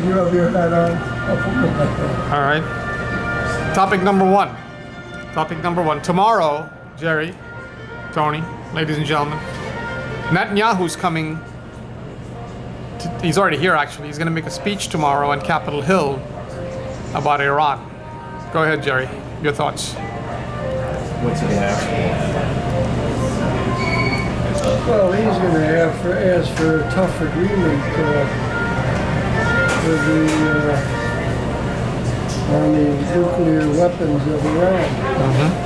You have your hat on. I'll put my hat on. All right. Topic number one. Topic number one. Tomorrow, Jerry, Tony, ladies and gentlemen, Netanyahu's coming. He's already here, actually. He's going to make a speech tomorrow on Capitol Hill about Iran. Go ahead, Jerry. Your thoughts. What's he ask for? Well, he's going to ask for a tough agreement on the nuclear weapons of Iran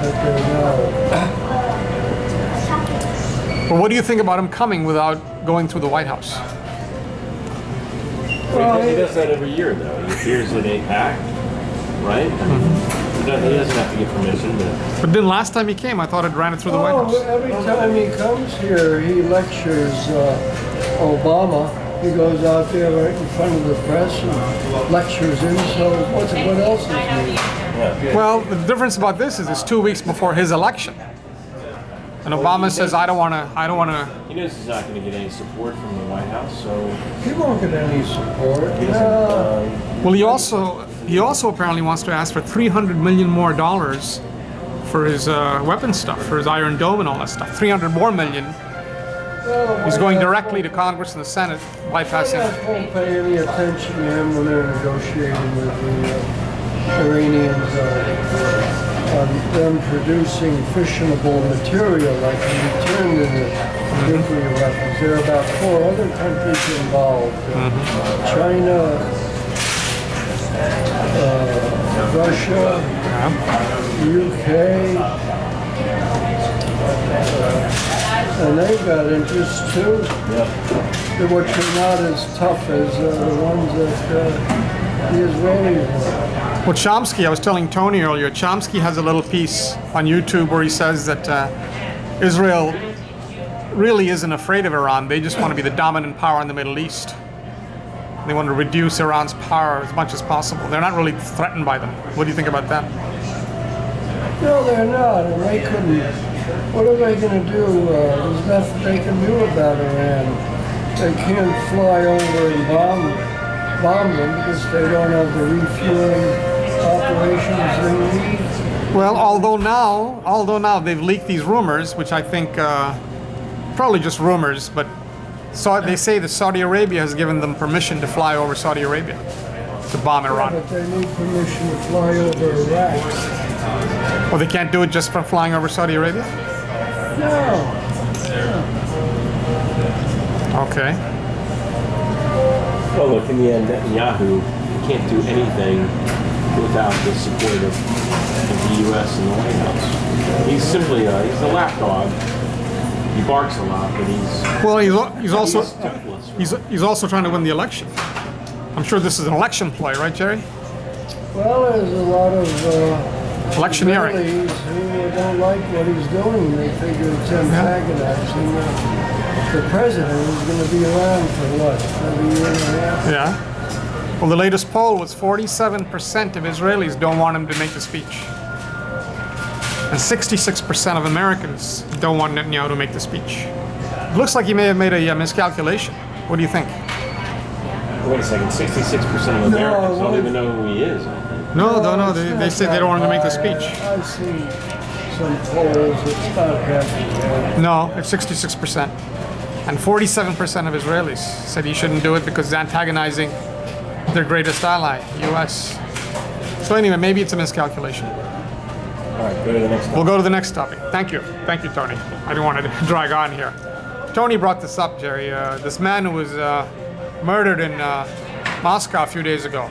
that they're now. Well, what do you think about him coming without going through the White House? Well, he does that every year, though. He appears at APAC, right? He doesn't have to get permission. But then last time he came, I thought it ran it through the White House. Every time he comes here, he lectures Obama. He goes out there right in front of the press and lectures him. So what else is new? Yeah. Well, the difference about this is it's 2 weeks before his election. And Obama says, I don't want to. He knows he's not going to get any support from the White House, so He won't get any support. he doesn't. Well, he also apparently wants to ask for $300 million more for his weapons stuff, for his Iron Dome and all that stuff. $300 more million. He's going directly to Congress and the Senate, bypassing. I won't pay any attention to him when they're negotiating with the Iranians on them producing fissionable material like can be turned into nuclear weapons. There are about 4 other countries involved. China, Russia, UK, and they've got interests too. Which are not as tough as the ones that the Israelis want. Well, Chomsky, I was telling Tony earlier, Chomsky has a little piece on YouTube where he says that Israel really isn't afraid of Iran. They just want to be the dominant power in the Middle East. They want to reduce Iran's power as much as possible. They're not really threatened by them. What do you think about that? No, they're not, and they couldn't. What are they going to do? There's nothing they can do about Iran. They can't fly over and bomb them because they don't have the refueling operations they need. Well, although now they've leaked these rumors, which I think probably just rumors, but they say that Saudi Arabia has given them permission to fly over Saudi Arabia to bomb Iran. But they need permission to fly over Iraq. Well, they can't do it just from flying over Saudi Arabia? No. Okay. Well, look, in the end, Netanyahu can't do anything without the support of the U.S. and the White House. He's simply he's a lapdog. He barks a lot, but he's also trying to win the election. I'm sure this is an election play, right, Jerry? Well, there's a lot of electioneering Israelis who don't like what he's doing. They figure it's antagonizing the president, who's going to be around for what, maybe a year and a half? Yeah. Well, the latest poll was 47% of Israelis don't want him to make the speech. And 66% of Americans don't want Netanyahu to make the speech. It looks like he may have made a miscalculation. What do you think? Wait a second, 66% of Americans don't even know who he is, I think. No, they say they don't want him to make the speech. I've seen some polls, it's not happening. No, it's 66%. And 47% of Israelis said he shouldn't do it because it's antagonizing their greatest ally, U.S. So anyway, maybe it's a miscalculation. All right, go to the next topic. We'll go to the next topic. Thank you, Tony. I didn't want to drag on here. Tony brought this up, Jerry. This man who was murdered in Moscow a few days ago.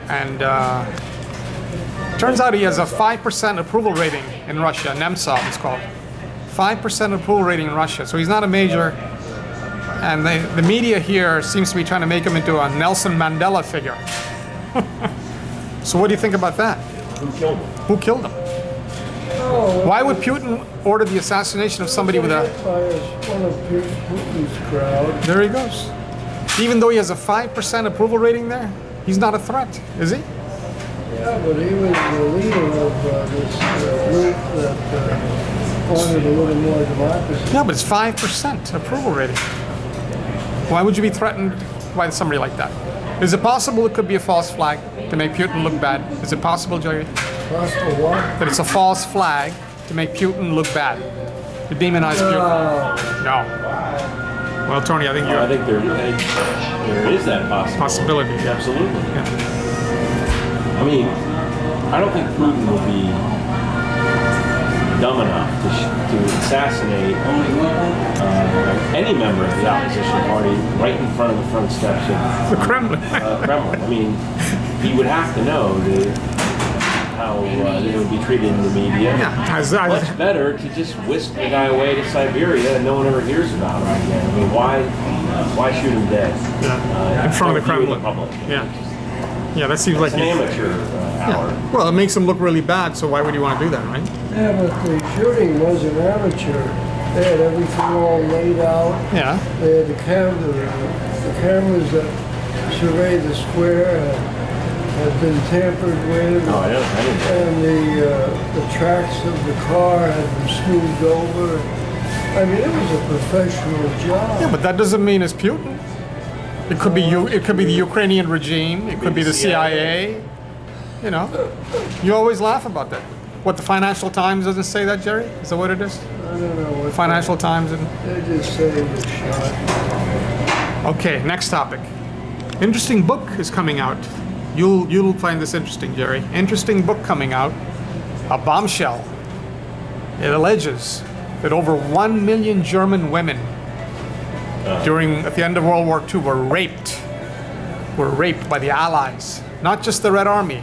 And turns out he has a 5% approval rating in Russia. Nemtsov it's called. 5% approval rating in Russia. So he's not a major. And the media here seems to be trying to make him into a Nelson Mandela figure. So what do you think about that? Who killed him? Who killed him? Why would Putin order the assassination of somebody with a... One of Putin's crowd. There he goes. Even though he has a 5% approval rating there, he's not a threat, is he? Yeah, but he was the leader of this group that wanted a little more democracy. Yeah, but it's 5% approval rating. Why would you be threatened by somebody like that? Is it possible it could be a false flag to make Putin look bad? Is it possible, Jerry, Possible what? that it's a false flag to make Putin look bad? To demonize Putin? No. Well, Tony, I think I think there is that possibility. Absolutely. Yeah. I mean, I don't think Putin will be dumb enough to assassinate any member of the opposition party right in front of the front steps of The Kremlin. Kremlin. I mean, he would have to know how they would be treated in the media. Yeah. Much better to just whisk the guy away to Siberia and no one ever hears about him again. I mean, why shoot him dead? In front of the view Kremlin. public? Yeah. Yeah, that seems like It's an amateur hour. Yeah. Well, it makes him look really bad, so why would you want to do that, right? Yeah, but the shooting wasn't amateur. They had everything all laid out. Yeah. They had the cameras that surveyed the square had been tampered with. No, I didn't. And the tracks of the car had been smoothed over. I mean, it was a professional job. Yeah, but that doesn't mean it's Putin. It could be it could be the Ukrainian regime. It could be the CIA. You know, you always laugh about that. What, the Financial Times doesn't say that, Jerry? Is that what it is? I don't know what. Financial Times and. They just say it was shot. Okay, next topic. Interesting book is coming out. You'll find this interesting, Jerry. Interesting book coming out. A bombshell. It alleges that over 1 million German women at the end of World War II were raped by the Allies. Not just the Red Army,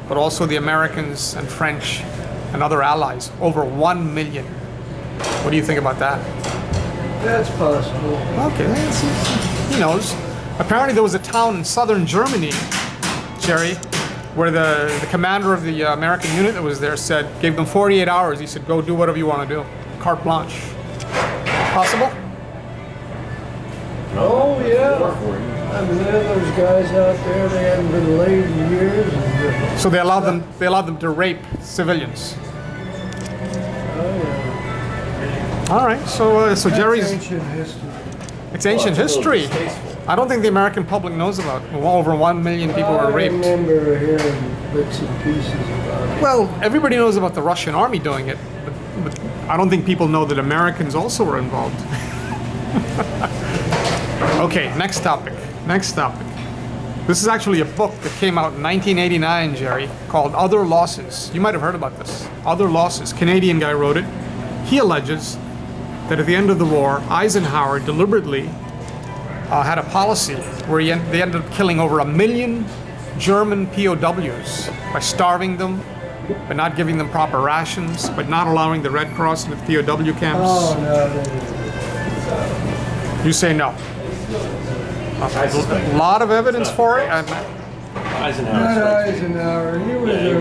but also the Americans and French and other allies. Over 1 million. What do you think about that? That's possible. Okay, he knows. Apparently there was a town in southern Germany, Jerry, where the commander of the American unit that was there gave them 48 hours. He said, go do whatever you want to do. Carte blanche. Possible? Oh, yeah. I mean, there are those guys out there, they haven't been laid in years. And, So they allowed them to rape civilians. All right, so Jerry's. That's ancient history. It's ancient history. I don't think the American public knows about it. Well, over 1 million people were I raped. remember hearing bits and pieces about it. Well, everybody knows about the Russian army doing it, but I don't think people know that Americans also were involved. Okay, next topic. This is actually a book that came out in 1989, Jerry, called Other Losses. You might have heard about this. Other Losses. Canadian guy wrote it. He alleges that at the end of the war, Eisenhower deliberately had a policy where they ended up killing over 1 million German POWs by starving them, by not giving them proper rations, by not allowing the Red Cross in the POW camps. Oh, no. You say no. A lot of evidence for it. And Not Eisenhower. Eisenhower. He was a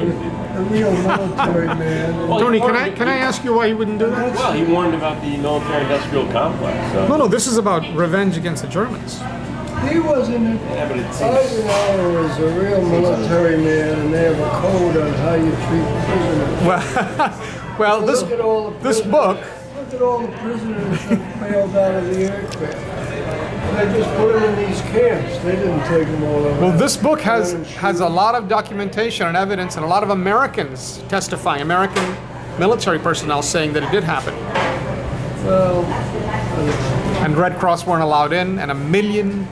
real military man. Well, Tony, he warned- can I ask you why you wouldn't do that? Well, he warned about the military-industrial complex. So. No, this is about revenge against the Germans. He wasn't. Yeah, but it seems. Eisenhower was a real military man, and they have a code on how you treat prisoners. Well, Look at all the this prisoners. book. Look at all the prisoners that bailed out of the aircraft. They just put them in these camps. They didn't take them all over. Well, this book has a lot of documentation and evidence, and a lot of Americans testifying, American military personnel saying that it did happen. Well, And Red Cross weren't allowed in, and 1 million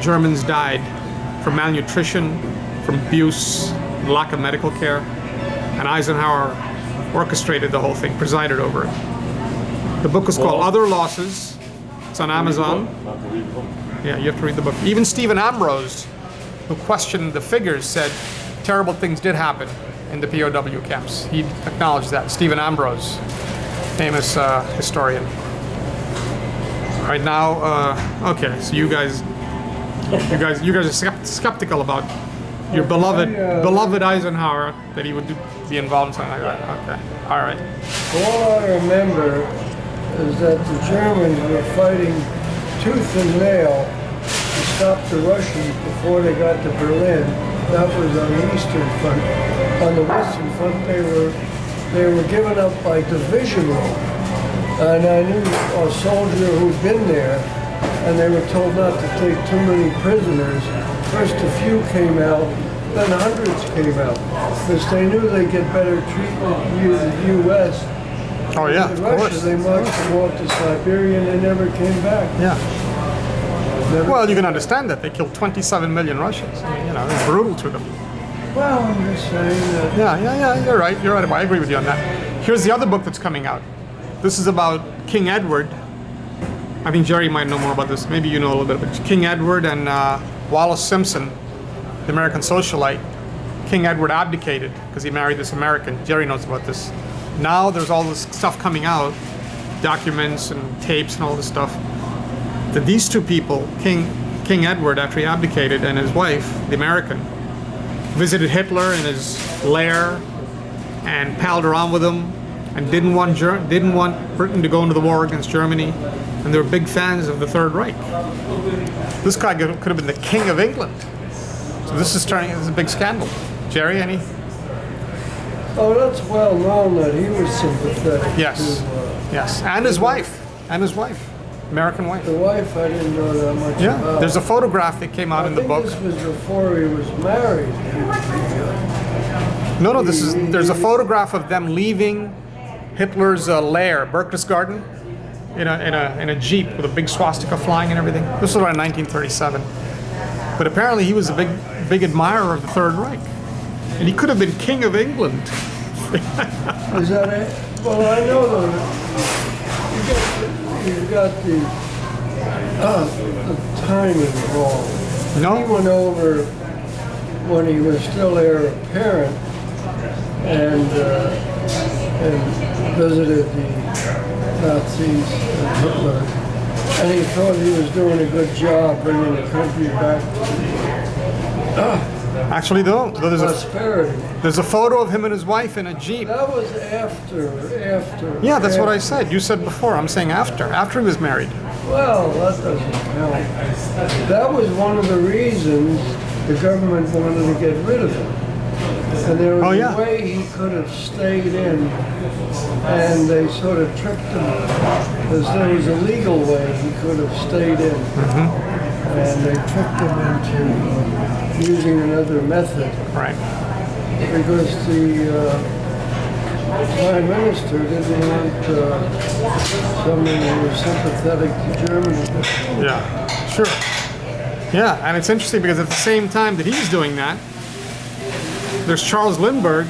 Germans died from malnutrition, from abuse, lack of medical care. And Eisenhower orchestrated the whole thing, presided over it. The book is called Other Losses. It's on Amazon. Not to read the book. Yeah, you have to read the book. Even Stephen Ambrose, who questioned the figures, said terrible things did happen in the POW camps. He acknowledged that. Stephen Ambrose, famous historian. Right now, okay, so you guys are skeptical about your beloved Eisenhower, that he would be involved in something like that. Okay, all right. all I remember is that the Germans were fighting tooth and nail to stop the Russians before they got to Berlin. That was on the Eastern Front. On the Western Front, they were given up by divisional. And I knew a soldier who'd been there, and they were told not to take too many prisoners. first a few came out, then hundreds came out. Because they knew they'd get better treatment in the U.S. Oh yeah, In of Russia, course. they marched them off to Siberia and they never came back. Yeah. Never- Well, you can understand that. They killed 27 million Russians. I mean, you know, it's brutal to them. Well, I'm just saying that. Yeah, you're right. You're right. I agree with you on that. Here's the other book that's coming out. This is about King Edward. I think Jerry might know more about this. Maybe you know a little bit, but King Edward and Wallace Simpson, the American socialite. King Edward abdicated because he married this American. Jerry knows about this. Now there's all this stuff coming out, documents and tapes and all this stuff, that these two people, King Edward, after he abdicated, and his wife, the American, visited Hitler in his lair and palled around with him and didn't want Britain to go into the war against Germany, and they were big fans of the Third Reich. This guy could have been the King of England. So this is a big scandal. Jerry, any? Oh, that's well known that he was sympathetic Yes. to Yes, and his wife, American wife. the wife. I didn't know that much Yeah, about. there's a photograph that came out in the book. This was before he was married. No, there's a photograph of them leaving Hitler's lair, Berchtesgaden, in a jeep with a big swastika flying and everything. This was around 1937. But apparently he was a big admirer of the Third Reich, and he could have been King of England. Is that it? Well, I know that you've got the timing wrong. He No, went over when he was still heir apparent and visited the Nazis and Hitler. And he thought he was doing a good job bringing the country back to actually though, prosperity. there's a photo of him and his wife in a jeep. That was after. Yeah, that's what I said. You said before. I'm saying after he was married. Well, that doesn't count. That was one of the reasons the government wanted to get rid of him. And there was Oh, yeah. a way he could have stayed in, and they sort of tricked him. Because there was a legal way he could have stayed in. And they tricked him into using another method. Right. Because the Prime Minister didn't want someone who was sympathetic to Germany. Yeah, sure. Yeah, and it's interesting because at the same time that he's doing that, there's Charles Lindbergh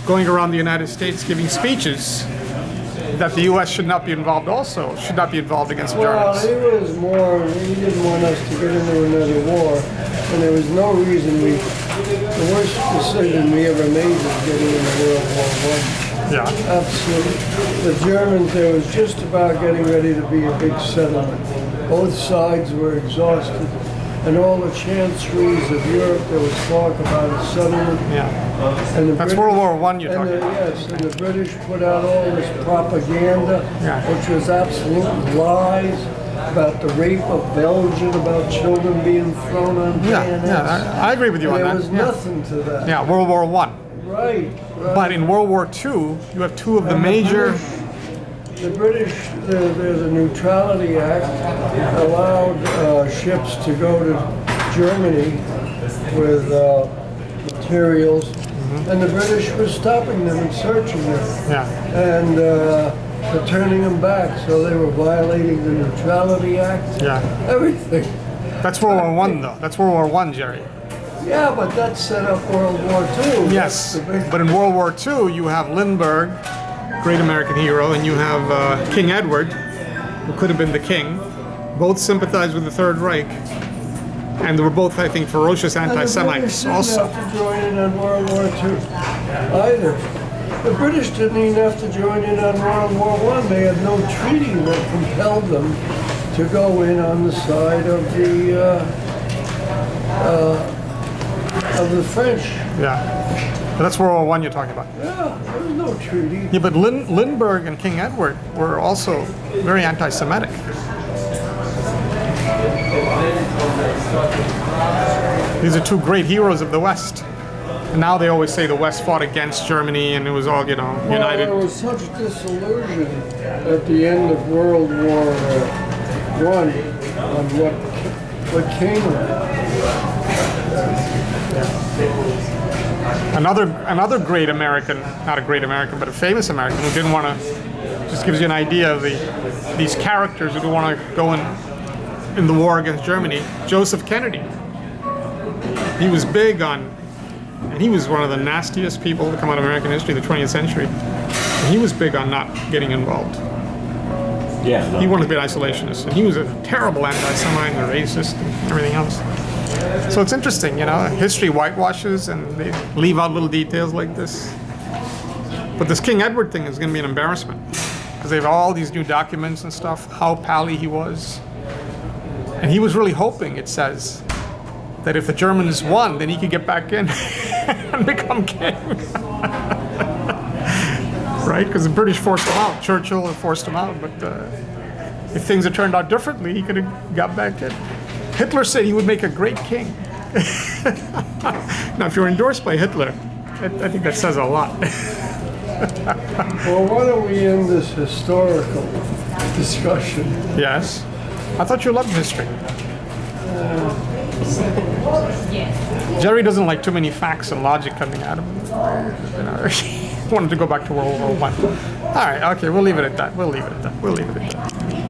going around the United States giving speeches that the U.S. should not be involved against the Well, Germans. he didn't want us to get into another war, and there was no reason the worst decision we ever made was getting into World War I. Yeah, Absolutely. The Germans, there was just about getting ready to be a big settlement. Both sides were exhausted. And all the chancelleries of Europe, there was talk about a settlement. yeah. And the That's British- World War I you're talking about. Yes, and the British put out all this propaganda, Yeah. which was absolute lies about the rape of Belgium, about children being thrown on bayonets. Yeah, I agree with you on There that. was Yeah. nothing to that. Yeah, World War I. Right. But in World War II, you have two of the And major. The British, there's a Neutrality Act, allowed ships to go to Germany with materials, and the British were stopping them and searching them Yeah, and returning them back. So they were violating the Neutrality Act, yeah. everything. That's World War I, though. That's World War I, Jerry. Yeah, but that set up World War II. Yes, That's the big- but in World War II, you have Lindbergh, great American hero, and you have King Edward, who could have been the king. Both sympathized with the Third Reich, and they were both, I think, ferocious And the British anti-Semites didn't also. have to join in on World War II either. The British didn't even have to join in on World War I. They had no treaty that compelled them to go in on the side of the French. Yeah, but that's World War I you're talking about. Yeah, there was no treaty. Yeah, but Lindbergh and King Edward were also very anti-Semitic. These are two great heroes of the West. And now they always say the West fought against Germany and it was all, Well, united. there was such disillusion at the end of World War I on what came of it. Another great American, not a great American, but a famous American who didn't want to, just gives you an idea of these characters who don't want to go in the war against Germany. Joseph Kennedy. He was big on, and he was one of the nastiest people to come out of American history, the 20th century. And he was big on not getting involved. Yeah. No. He wanted to be an isolationist, and he was a terrible anti-Semite and a racist and everything else. So it's interesting, history whitewashes and they leave out little details like this. But this King Edward thing is going to be an embarrassment because they have all these new documents and stuff, how pally he was. And he was really hoping, it says, that if the Germans won, then he could get back in and become king. Right? Because the British forced him out. Churchill had forced him out. But if things had turned out differently, he could have got back in. Hitler said he would make a great king. Now, if you're endorsed by Hitler, I think that says a lot. Well, why don't we end this historical discussion? Yes. I thought you loved history. Jerry doesn't like too many facts and logic coming out of him. He wanted to go back to World War I. All right, okay, we'll leave it at that.